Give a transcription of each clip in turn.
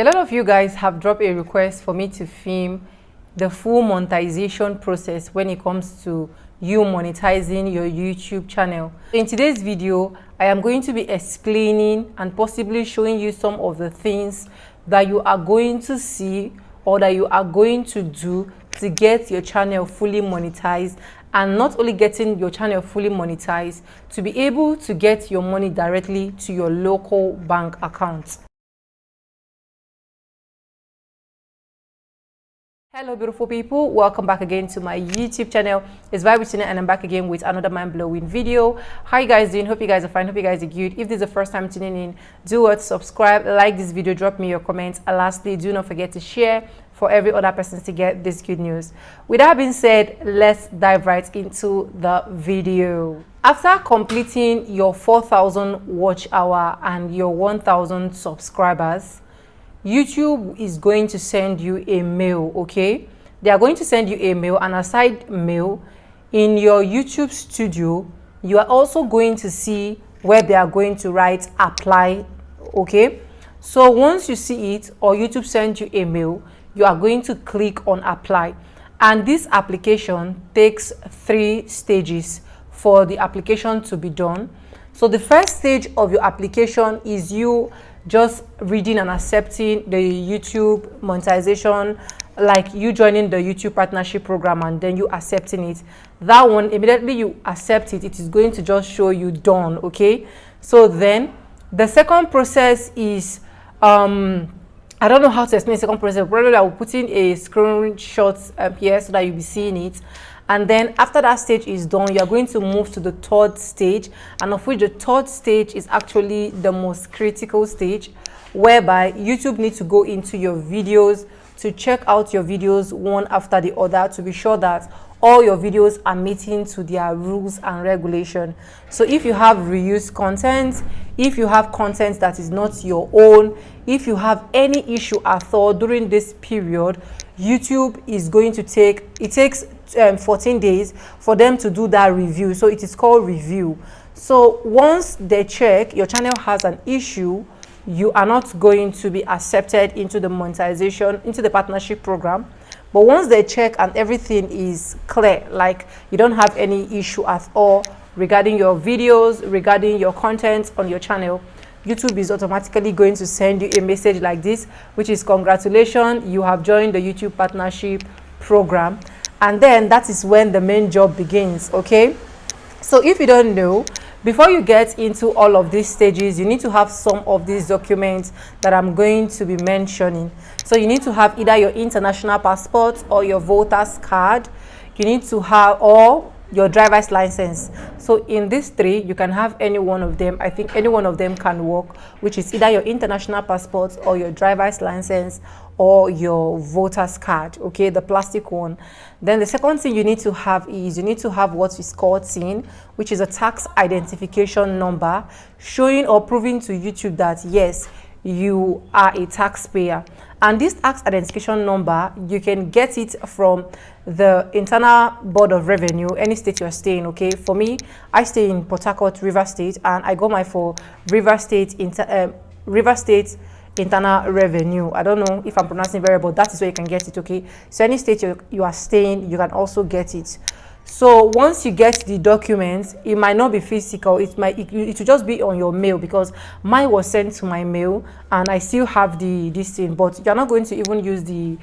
A lot of you guys have dropped a request for me to film the full monetization process when it comes to you monetizing your YouTube channel. In today's video, I am going to be explaining and possibly showing you some of the things that you are going to see or that you are going to do to get your channel fully monetized, and not only getting your channel fully monetized, to be able to get your money directly to your local bank account. Hello beautiful people, welcome back again to my YouTube channel. It's Vibe with Sonia and I'm back again with another mind-blowing video. How you guys doing? Hope you guys are fine, hope you guys are good. If this is the first time tuning in, do what? Subscribe, like this video, drop me your comments, and lastly, do not forget to share for every other person to get this good news. With that being said, let's dive right into the video. After completing your 4,000 watch hour and your 1,000 subscribers, YouTube is going to send you a mail, okay? They are going to send you a mail, and aside mail, in your YouTube studio, you are also going to see where they are going to write apply, okay? So once you see it, or YouTube sends you a mail, you are going to click on apply. And this application takes 3 stages for the application to be done. So the first stage of your application is you just reading and accepting the YouTube monetization, like you joining the YouTube partnership program and then you accepting it. That one, immediately you accept it, it is going to just show you done, okay? So then the second process is I don't know how to explain the second process. Probably I will put in a screenshot here so that you'll be seeing it. And then after that stage is done, you are going to move to the third stage, and of which the third stage is actually the most critical stage, whereby YouTube needs to go into your videos to check out your videos one after the other to be sure that all your videos are meeting to their rules and regulation. So if you have reused content, if you have content that is not your own, if you have any issue at all during this period, YouTube is going to takes 14 days for them to do that review. So it is called review. So once they check your channel has an issue, you are not going to be accepted into the monetization, into the partnership program. But once they check and everything is clear, like you don't have any issue at all regarding your videos, regarding your content on your channel, YouTube is automatically going to send you a message like this, which is congratulations, you have joined the YouTube partnership program. And then that is when the main job begins, okay? So if you don't know, before you get into all of these stages, you need to have some of these documents that I'm going to be mentioning. So you need to have either your international passport or your voter's card. You need to have, or your driver's license. So in these 3, you can have any one of them. I think any one of them can work, which is either your international passport or your driver's license or your voter's card, okay, the plastic one. Then the second thing you need to have is you need to have what is called TIN, which is a tax identification number, showing or proving to YouTube that yes, you are a taxpayer. And this tax identification number, you can get it from the internal board of revenue, any state you're staying, okay? For me, I stay in Port Harcourt, River State, and I got my for River State internal revenue. I don't know if I'm pronouncing very well, but that is where you can get it, okay? So any state you are staying, you can also get it. So once you get the documents, it might not be physical, it will just be on your mail, because mine was sent to my mail and I still have this thing, but you're not going to even use the,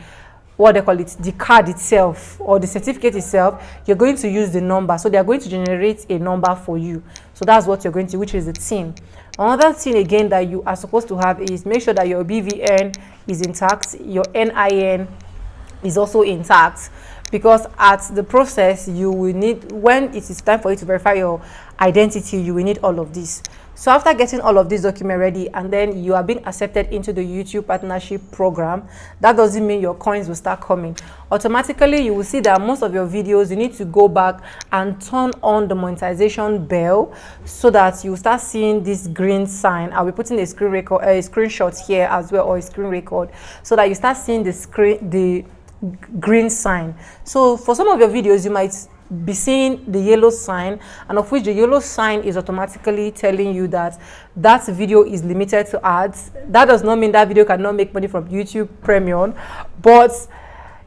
what they call it, the card itself or the certificate itself. You're going to use the number. So they are going to generate a number for you. So that's what you're going to, which is the TIN. Another thing again that you are supposed to have is make sure that your BVN is intact, your NIN is also intact, because at the process you will need, when it is time for you to verify your identity, you will need all of this. So after getting all of this document ready, and then you are being accepted into the YouTube partnership program, that doesn't mean your coins will start coming. Automatically, you will see that most of your videos, you need to go back and turn on the monetization bell so that you start seeing this green sign. I'll be putting a screenshot here as well, or a screen record, so that you start seeing the green sign. So for some of your videos, be seeing the yellow sign, and of which the yellow sign is automatically telling you that that video is limited to ads. That does not mean that video cannot make money from YouTube Premium, but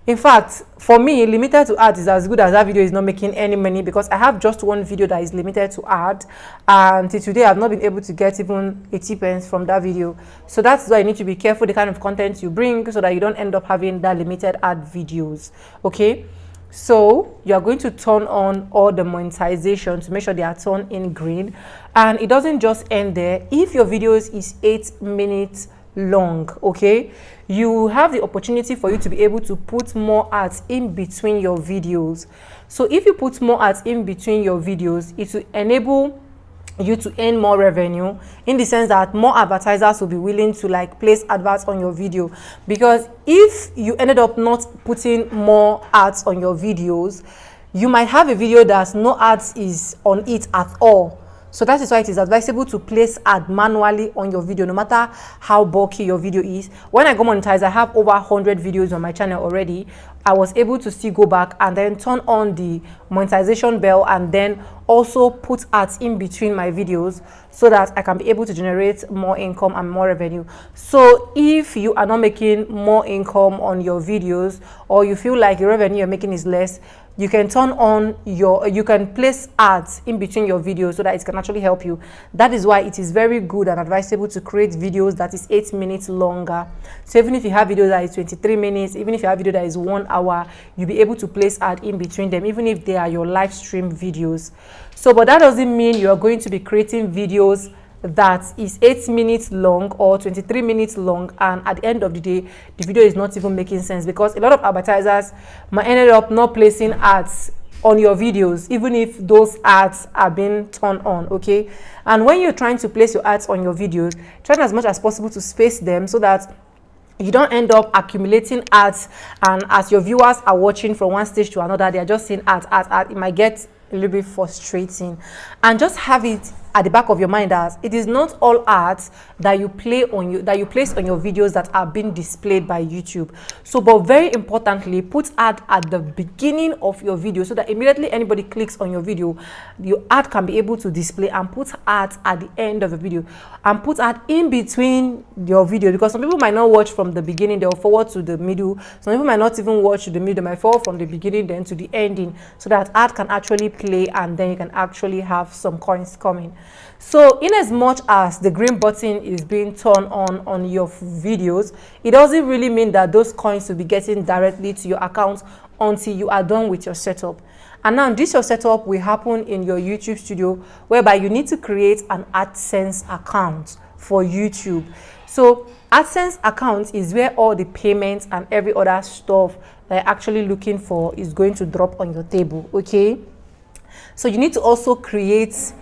in fact, for me, limited to ads is as good as that video is not making any money, because I have just one video that is limited to ad, and till today I've not been able to get even 80 pence from that video. So that's why you need to be careful the kind of content you bring, so that you don't end up having that limited ad videos. Okay, so you are going to turn on all the monetization to make sure they are turned in green, and it doesn't just end there. If your videos is 8 minutes long, okay, you have the opportunity for you to be able to put more ads in between your videos. So if you put more ads in between your videos, it will enable you to earn more revenue, in the sense that more advertisers will be willing to like place adverts on your video. Because if you ended up not putting more ads on your videos, you might have a video that's no ads is on it at all. So that is why it is advisable to place ad manually on your video, no matter how bulky your video is. When I go monetize, I have over 100 videos on my channel already. I was able to still go back and then turn on the monetization bell, and then also put ads in between my videos, so that I can be able to generate more income and more revenue. So if you are not making more income on your videos, or you feel like the revenue you're making is less, you can turn on you can place ads in between your videos, so that it can actually help you. That is why it is very good and advisable to create videos that is 8 minutes longer. So even if you have videos that is 23 minutes, even if you have video that is 1 hour, you'll be able to place ad in between them, even if they are your live stream videos. So, but that doesn't mean you are going to be creating videos that is 8 minutes long or 23 minutes long, and at the end of the day the video is not even making sense, because a lot of advertisers might end up not placing ads on your videos, even if those ads are being turned on. Okay, and when you're trying to place your ads on your videos, try as much as possible to space them, so that you don't end up accumulating ads, and as your viewers are watching from one stage to another, they are just seeing ads. It might get a little bit frustrating. And just have it at the back of your mind as it is not all ads that you place on your videos that are being displayed by YouTube. So, but very importantly, put ad at the beginning of your video, so that immediately anybody clicks on your video, your ad can be able to display, and put ads at the end of the video, and put ad in between your video, because some people might not watch from the beginning, they'll forward to the middle. Some people might not even watch to the middle, they might forward from the beginning then to the ending, so that ad can actually play, and then you can actually have some coins coming. So in as much as the green button is being turned on your videos, it doesn't really mean that those coins will be getting directly to your account until you are done with your setup. And now this your setup will happen in your YouTube studio, whereby you need to create an AdSense account for YouTube. So AdSense account is where all the payments and every other stuff that you're actually looking for is going to drop on your table. Okay, so you need to also create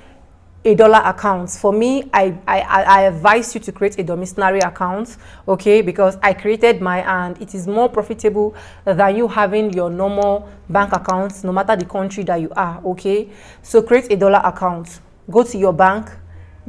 $1 accounts. For me, I advise you to create a domiciliary account, okay, because I created my, and it is more profitable than you having your normal bank accounts, no matter the country that you are. Okay, so create $1 account, go to your bank,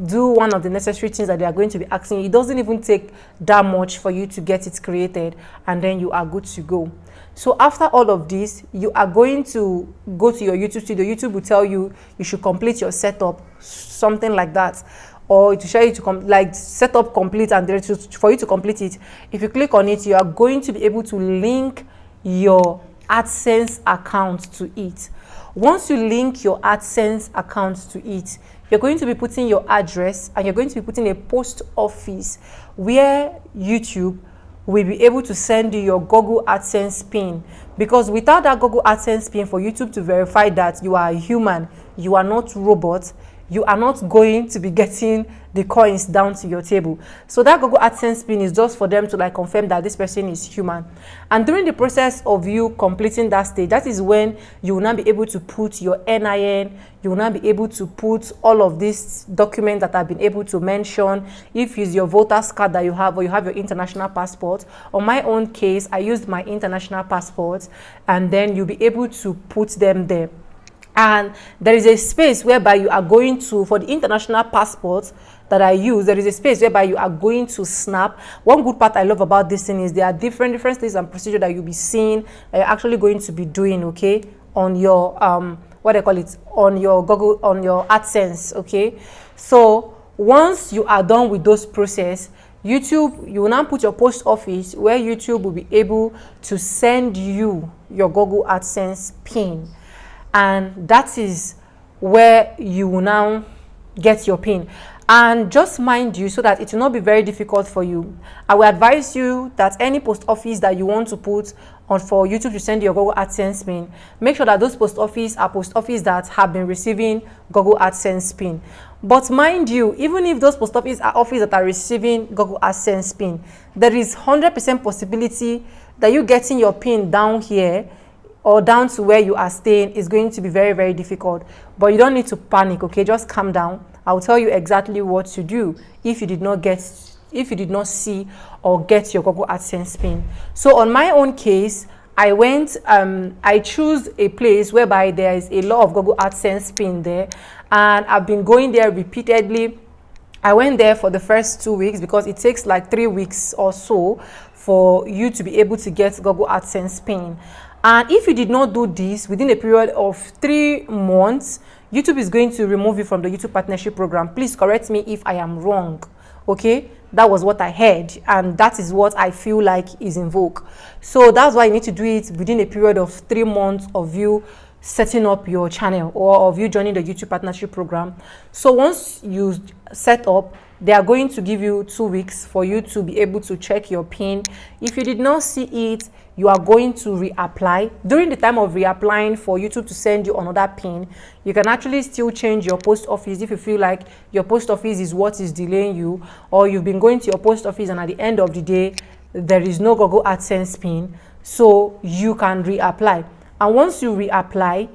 do one of the necessary things that they are going to be asking you. It doesn't even take that much for you to get it created, and then you are good to go. So after all of this, you are going to go to your YouTube studio. YouTube will tell you you should complete your setup, something like that, or to show you to like setup complete, and for you to complete it, if you click on it, you are going to be able to link your AdSense account to it. Once you link your AdSense account to it, you're going to be putting your address, and you're going to be putting a post office where YouTube will be able to send you your Google AdSense PIN. Because without that Google AdSense PIN, for YouTube to verify that you are a human, you are not robot, you are not going to be getting the coins down to your table. So that Google AdSense PIN is just for them to like confirm that this person is human. And during the process of you completing that stage, that is when you will now be able to put your NIN, you will now be able to put all of these documents that I've been able to mention. If it's your voter's card that you have, or you have your international passport. On my own case, I used my international passport, and then you'll be able to put them there. And there is a space whereby you are going to, for the international passport that I use, there is a space whereby you are going to snap. One good part I love about this thing is there are different things and procedure that you'll be seeing, that you're actually going to be doing, okay, on your what they call it, on your Google, on your AdSense. Okay, so once you are done with those process, YouTube, you will now put your post office where YouTube will be able to send you your Google AdSense PIN, and that is where you will now get your PIN. And just mind you, so that it will not be very difficult for you, I will advise you that any post office that you want to put on for YouTube to send your Google AdSense PIN, make sure that those post office are post office that have been receiving Google AdSense PIN. But mind you, even if those post office are office that are receiving Google AdSense PIN, there is 100% possibility that you getting your PIN down here or down to where you are staying is going to be very, very difficult. But you don't need to panic, okay? Just calm down. I'll tell you exactly what to do if you did not see or get your Google AdSense PIN. So on my own case, I went, I choose a place whereby there is a lot of Google AdSense PIN there, and I've been going there repeatedly. I went there for the first 2 weeks because it takes like 3 weeks or so for you to be able to get Google AdSense PIN. And if you did not do this within a period of 3 months, YouTube is going to remove you from the YouTube partnership program. Please correct me if I am wrong. Okay, that was what I heard, and that is what I feel like is in vogue. So that's why you need to do it within a period of 3 months of you setting up your channel or of you joining the YouTube partnership program. So once you set up, they are going to give you 2 weeks for you to be able to check your PIN. If you did not see it, you are going to reapply. During the time of reapplying for YouTube to send you another PIN, you can actually still change your post office if you feel like your post office is what is delaying you, or you've been going to your post office and at the end of the day, there is no Google AdSense PIN, so you can reapply. And once you reapply,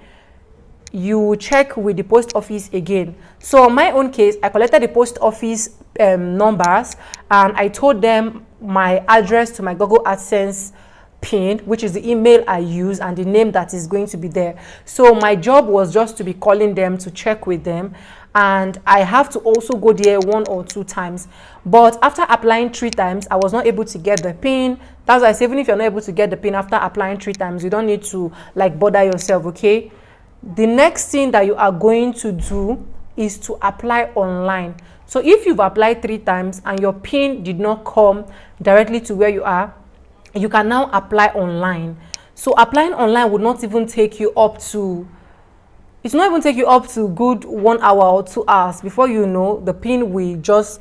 you check with the post office again. So in my own case, I collected the post office numbers, and I told them my address to my Google AdSense PIN, which is the email I use and the name that is going to be there. So my job was just to be calling them to check with them, and I have to also go there 1 or 2 times. But after applying 3 times, I was not able to get the PIN. That's why I say, even if you're not able to get the PIN after applying 3 times, you don't need to like bother yourself. Okay, the next thing that you are going to do is to apply online. So if you've applied 3 times and your PIN did not come directly to where you are, you can now apply online. So applying online would not even take you up to, it's not even take you up to good 1 hour or 2 hours. Before you know, the PIN will just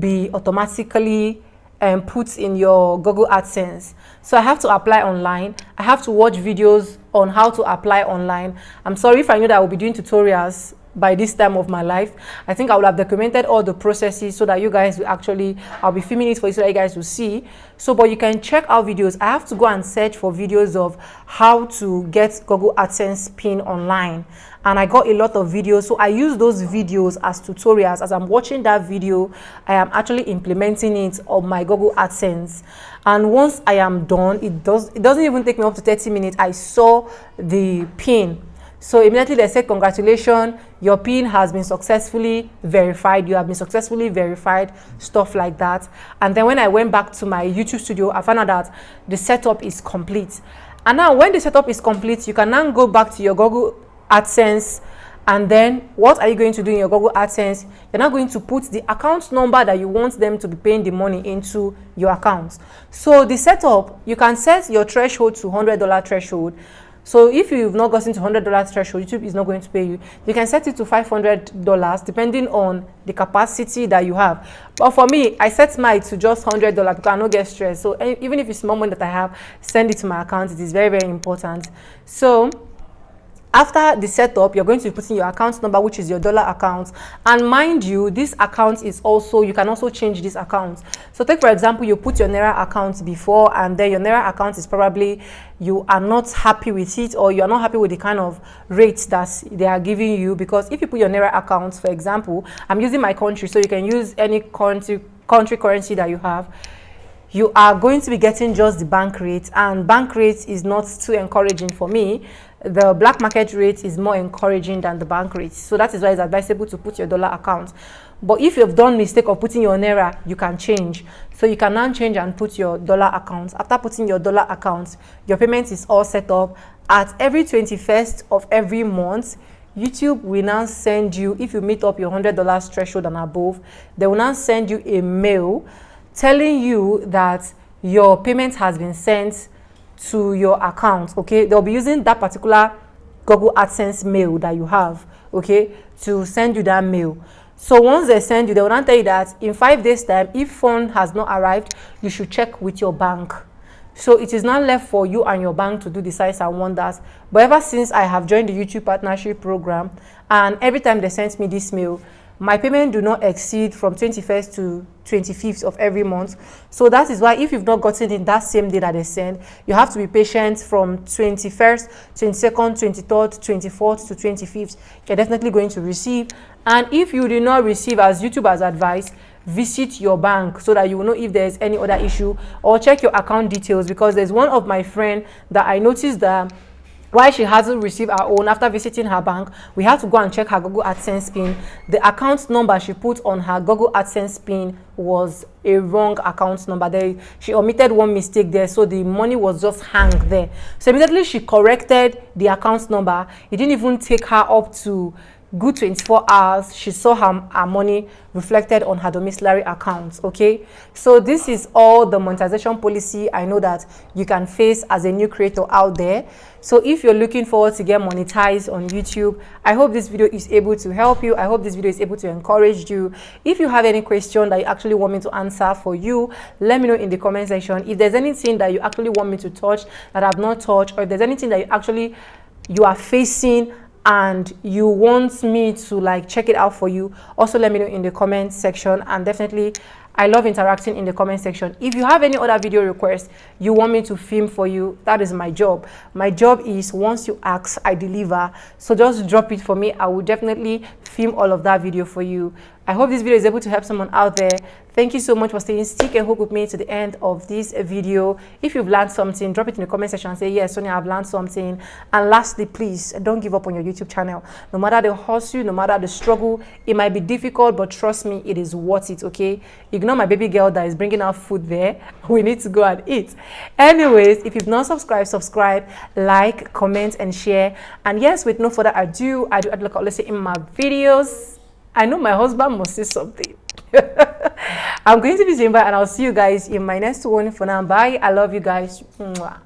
be automatically put in your Google AdSense. So I have to apply online. I have to watch videos on how to apply online. I'm sorry if I knew that I will be doing tutorials by this time of my life. I think I would have documented all the processes so that you guys will actually, I'll be filming it for you so that you guys will see. So, but you can check out videos. I have to go and search for videos of how to get Google AdSense PIN online, and I got a lot of videos. So I use those videos as tutorials. As I'm watching that video, I am actually implementing it on my Google AdSense. And once I am done, it doesn't even take me up to 30 minutes. I saw the PIN. So immediately they said, congratulations, your PIN has been successfully verified. You have been successfully verified, stuff like that. And then when I went back to my YouTube studio, I found out that the setup is complete. And now when the setup is complete, you can now go back to your Google AdSense. And then what are you going to do in your Google AdSense? You're now going to put the account number that you want them to be paying the money into your account. So the setup, you can set your threshold to $100 threshold. So if you've not gotten to $100 threshold, YouTube is not going to pay you. You can set it to $500 depending on the capacity that you have. But for me, I set mine to just $100 because I don't get stressed. So even if it's small money that I have, send it to my account. It is very, very important. So after the setup, you're going to be putting your account number, which is your dollar account. And mind you, this account is also, you can also change this account. So take, for example, you put your Naira account before, and then your Naira account is probably, you are not happy with it, or you are not happy with the kind of rates that they are giving you. Because if you put your Naira account, for example, I'm using my country, so you can use any country currency that you have. You are going to be getting just the bank rate, and bank rate is not too encouraging for me. The black market rate is more encouraging than the bank rate. So that is why it's advisable to put your dollar account. But if you've done mistake of putting your naira, you can change. So you can now change and put your dollar account. After putting your dollar account, your payment is all set up. At every 21st of every month, YouTube will now send you, if you meet up your $100 threshold and above, they will now send you a mail telling you that your payment has been sent to your account. Okay, they'll be using that particular Google AdSense mail that you have, okay, to send you that mail. So once they send you, they will not tell you that in 5 days time, if fund has not arrived, you should check with your bank. So it is now left for you and your bank to do the signs and wonders. But ever since I have joined the YouTube partnership program, and every time they sent me this mail, my payment do not exceed from 21st to 25th of every month. So that is why if you've not gotten it that same day that they send, you have to be patient from 21st, 22nd, 23rd, 24th to 25th. You're definitely going to receive. And if you did not receive, as YouTube has advised, visit your bank so that you will know if there's any other issue, or check your account details, because there's one of my friend that I noticed that why she hasn't received her own. After visiting her bank, we had to go and check her Google AdSense PIN. The account number she put on her Google AdSense PIN was a wrong account number. She omitted one mistake there, so the money was just hang there. So immediately she corrected the account number. It didn't even take her up to good 24 hours. She saw her money reflected on her domiciliary account. Okay, so this is all the monetization policy I know that you can face as a new creator out there. So if you're looking forward to get monetized on YouTube, I hope this video is able to help you. I hope this video is able to encourage you. If you have any question that you actually want me to answer for you, let me know in the comment section. If there's anything that you actually want me to touch that I've not touched, or if there's anything that you are facing and you want me to like check it out for you, also let me know in the comment section. And definitely I love interacting in the comment section. If you have any other video requests you want me to film for you, that is my job. My job is, once you ask, I deliver. So just drop it for me. I will definitely film all of that video for you. I hope this video is able to help someone out there. Thank you so much for staying stick and hook with me to the end of this video. If you've learned something, drop it in the comment section and say, yes, Sonia, I've learned something. And lastly, please don't give up on your YouTube channel. No matter the hustle, no matter the struggle, it might be difficult, but trust me, it is worth it. Okay, ignore my baby girl that is bringing out food there. We need to go and eat. Anyways, if you've not subscribed, subscribe, like, comment, and share. And yes, with no further ado, I do like I always say in my videos, I know my husband must say something. I'm going to be saying bye, and I'll see you guys in my next one. For now, bye. I love you guys. Mwah.